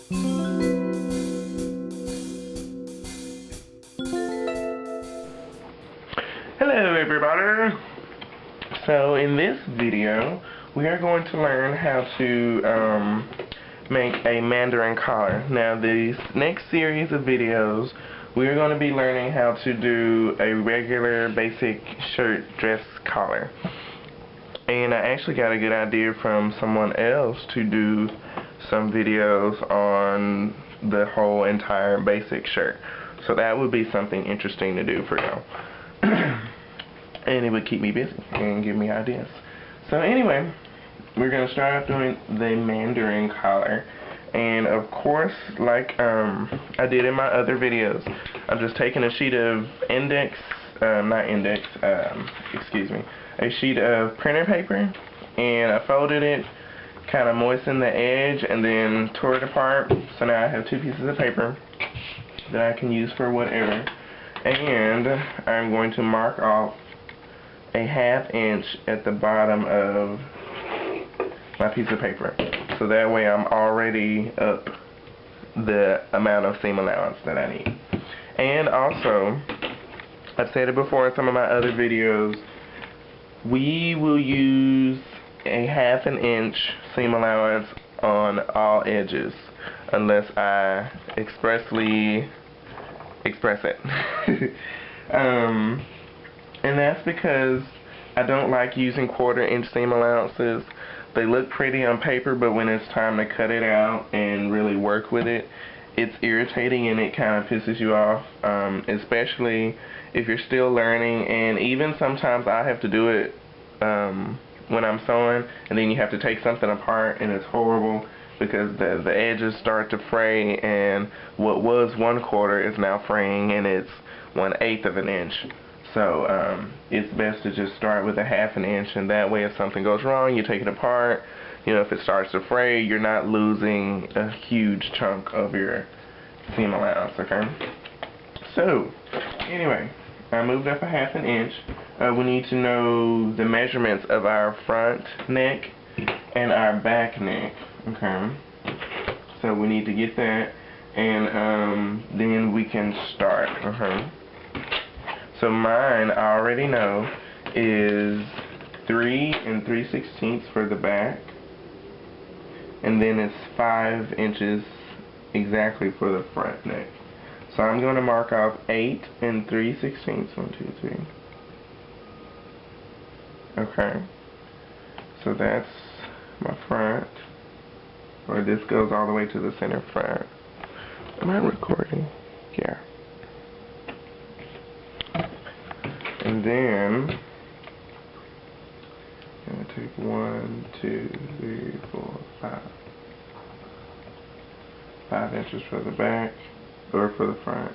Hello everybody! So in this video we are going to learn how to make a Mandarin collar. Now this next series of videos we are going to be learning how to do a regular basic shirt dress collar. And I actually got a good idea from someone else to do some videos on the whole entire basic shirt. So that would be something interesting to do for y'all. And it would keep me busy and give me ideas. So anyway, we're going to start off doing the Mandarin collar. And of course, like I did in my other videos, I'm just taking a sheet of a sheet of printer paper, and I folded it, kind of moistened the edge, and then tore it apart. So now I have two pieces of paper that I can use for whatever. And I'm going to mark off a 1/2 inch at the bottom of my piece of paper. So that way I'm already up the amount of seam allowance that I need. And also, I've said it before in some of my other videos, we will use a 1/2 inch seam allowance on all edges unless I expressly express it. And that's because I don't like using 1/4 inch seam allowances. They look pretty on paper, but when it's time to cut it out and really work with it, it's irritating and it kind of pisses you off, especially if you're still learning. And even sometimes I have to do it when I'm sewing, and then you have to take something apart, and it's horrible because the edges start to fray, and what was 1/4 is now fraying, and it's 1/8 of an inch. So it's best to just start with a 1/2 inch, and that way if something goes wrong, you take it apart. You know, if it starts to fray, you're not losing a huge chunk of your seam allowance, okay? So, anyway, I moved up a 1/2 inch. We need to know the measurements of our front neck and our back neck, okay? So we need to get that, and then we can start, okay? So mine, I already know, is 3 3/16 for the back, and then it's 5 inches exactly for the front neck. So I'm going to mark off 8 3/16. 1, 2, 3. Okay. So that's my front, or this goes all the way to the center front. Am I recording? Yeah. And then I'm going to take 1, 2, 3, 4, 5. 5 inches for the back, or for the front.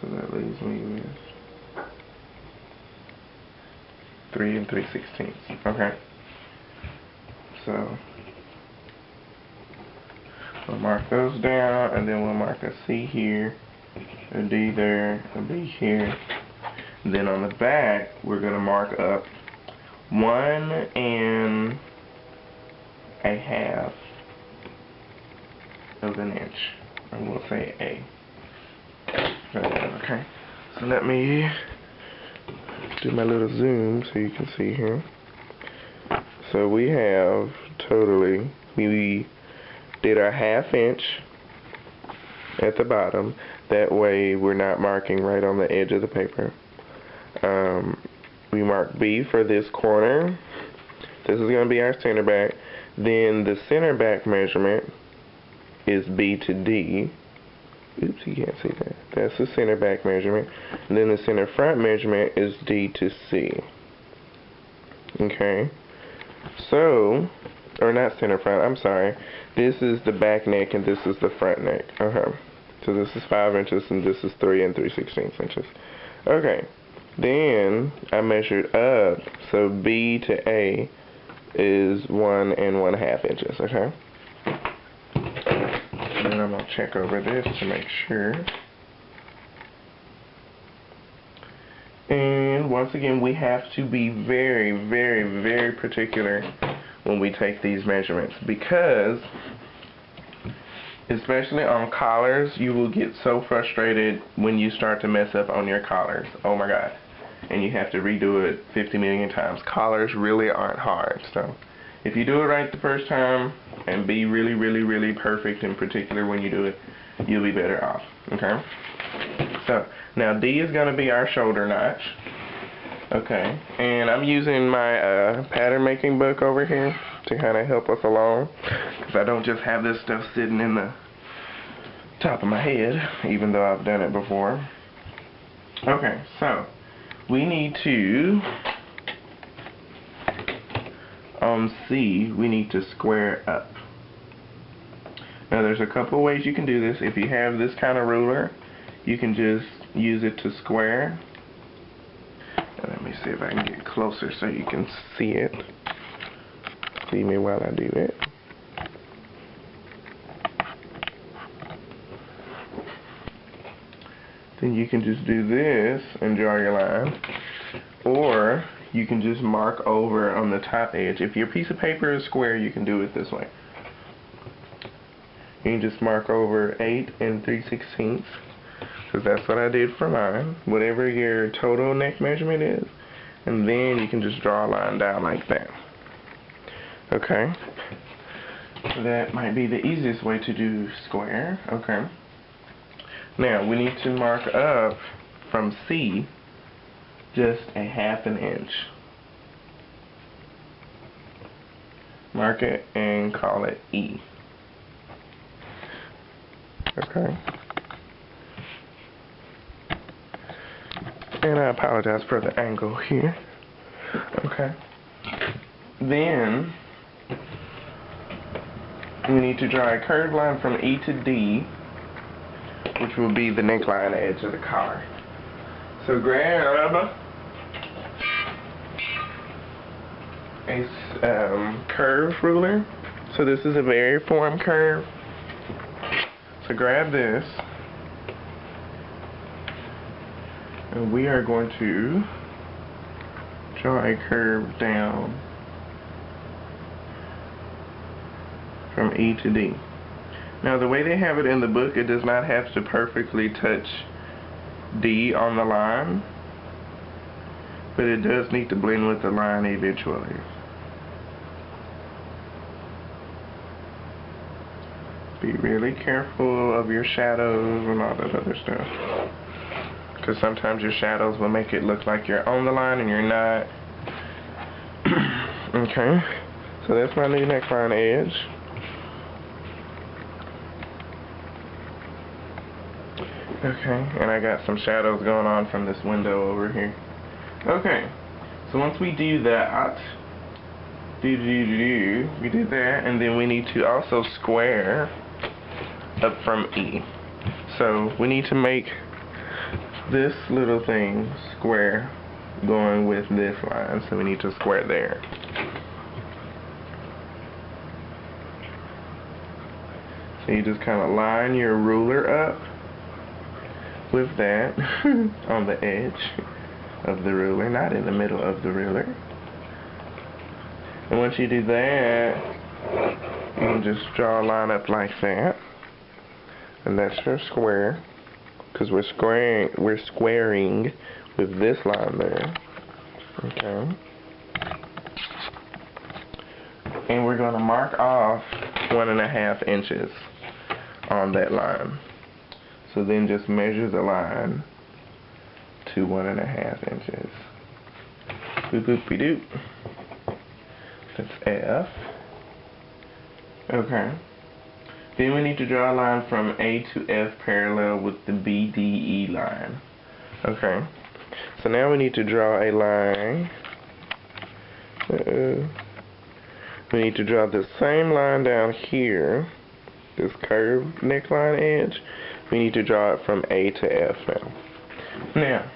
So that leaves me with 3 3/16. Okay. So we'll mark those down, and then we'll mark a C here, a D there, a B here. Then on the back, we're going to mark up 1 1/2 of an inch. And we'll say A. Okay. So let me do my little zoom so you can see here. So we have totally, we did our 1/2 inch at the bottom. That way we're not marking right on the edge of the paper. We mark B for this corner. This is going to be our center back. Then the center back measurement is B to D. Oops, you can't see that. That's the center back measurement. And then the center front measurement is D to C. Okay. So, or not center front, I'm sorry. This is the back neck and this is the front neck. Okay. So this is 5 inches and this is 3 3/16 inches. Okay. Then I measured up, so B to A is 1 1/2 inches, okay? And then I'm going to check over this to make sure. And once again, we have to be very, very, very particular when we take these measurements, because Especially on collars, you will get so frustrated when you start to mess up on your collars. Oh my god. And you have to redo it 50 million times. Collars really aren't hard. So if you do it right the first time and be really, really, really perfect in particular when you do it, you'll be better off. Okay? So now D is going to be our shoulder notch. Okay, and I'm using my pattern making book over here to kind of help us along, because I don't just have this stuff sitting in the top of my head, even though I've done it before. Okay, so we need to, on C, we need to square up. Now there's a couple ways you can do this. If you have this kind of ruler, you can just use it to square. Let me see if I can get closer so you can see it. See me while I do it. Then you can just do this and draw your line. Or you can just mark over on the top edge. If your piece of paper is square, you can do it this way. You can just mark over 8 3/16. Because that's what I did for mine, whatever your total neck measurement is, and then you can just draw a line down like that. Okay, that might be the easiest way to do square. Okay, now we need to mark up from C just a 1/2 inch. Mark it and call it E. Okay. And I apologize for the angle here. Okay. Then we need to draw a curved line from E to D, which will be the neckline edge of the collar. So grab a curve ruler. So this is a variform curve. So grab this. And we are going to draw a curve down from E to D. Now the way they have it in the book, it does not have to perfectly touch D on the line, but it does need to blend with the line eventually. Be really careful of your shadows and all that other stuff, because sometimes your shadows will make it look like you're on the line and you're not. Okay, so that's my new neckline edge. Okay, and I got some shadows going on from this window over here. Okay, so once we do that, we did that, and then we need to also square up from E. So we need to make this little thing square going with this line, so we need to square there. So you just kind of line your ruler up with that on the edge of the ruler, not in the middle of the ruler. And once you do that, you can just draw a line up like that, and that's your square, because we're squaring with this line there. Okay, and we're going to mark off 1.5 inches on that line. So then just measure the line to 1.5 inches. Boop boopy doop. That's F. Okay. Then we need to draw a line from A to F parallel with the BDE line. Okay. So now we need to draw a line. We need to draw the same line down here, this curved neckline edge. We need to draw it from A to F now. Now,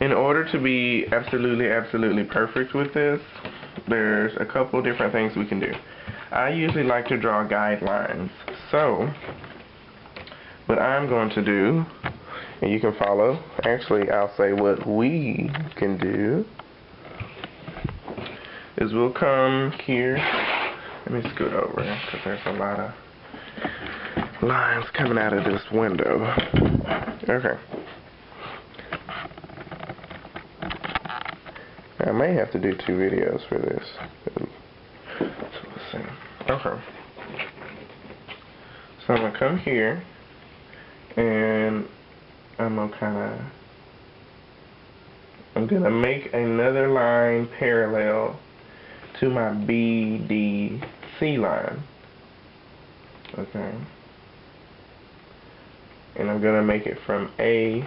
in order to be absolutely perfect with this, there's a couple different things we can do. I usually like to draw guidelines. So, what I'm going to do, and you can follow, actually I'll say what we can do, is we'll come here. Let me scoot over because there's a lot of lines coming out of this window. Okay. I may have to do 2 videos for this. So let's see. Okay. So I'm gonna come here and I'm gonna make another line parallel to my BDC line. Okay. And I'm gonna make it from A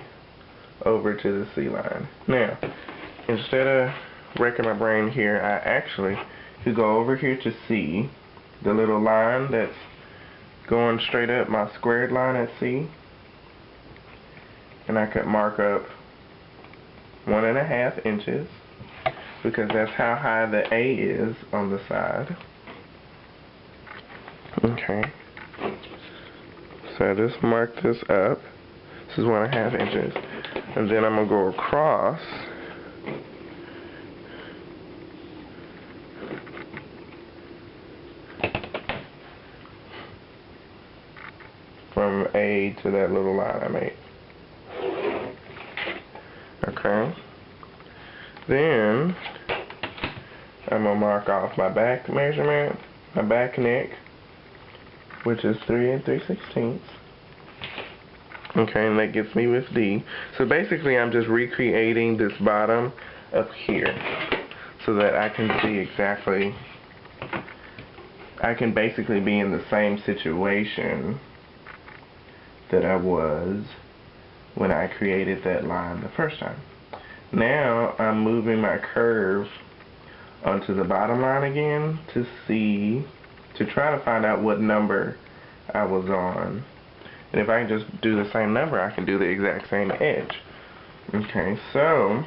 over to the C line. Now, instead of wrecking my brain here, I actually could go over here to C, the little line that's going straight up, my squared line at C, and I could mark up 1.5 inches because that's how high the A is on the side. Okay. So I just mark this up. This is 1.5 inches. And then I'm going to go across from A to that little line I made. Okay. Then I'm going to mark off my back measurement, my back neck, which is 3 3/16. Okay, and that gets me with D. So basically I'm just recreating this bottom up here so that I can see exactly, I can basically be in the same situation that I was when I created that line the first time. Now I'm moving my curve onto the bottom line again to try to find out what number I was on. And if I can just do the same number, I can do the exact same edge. Okay, so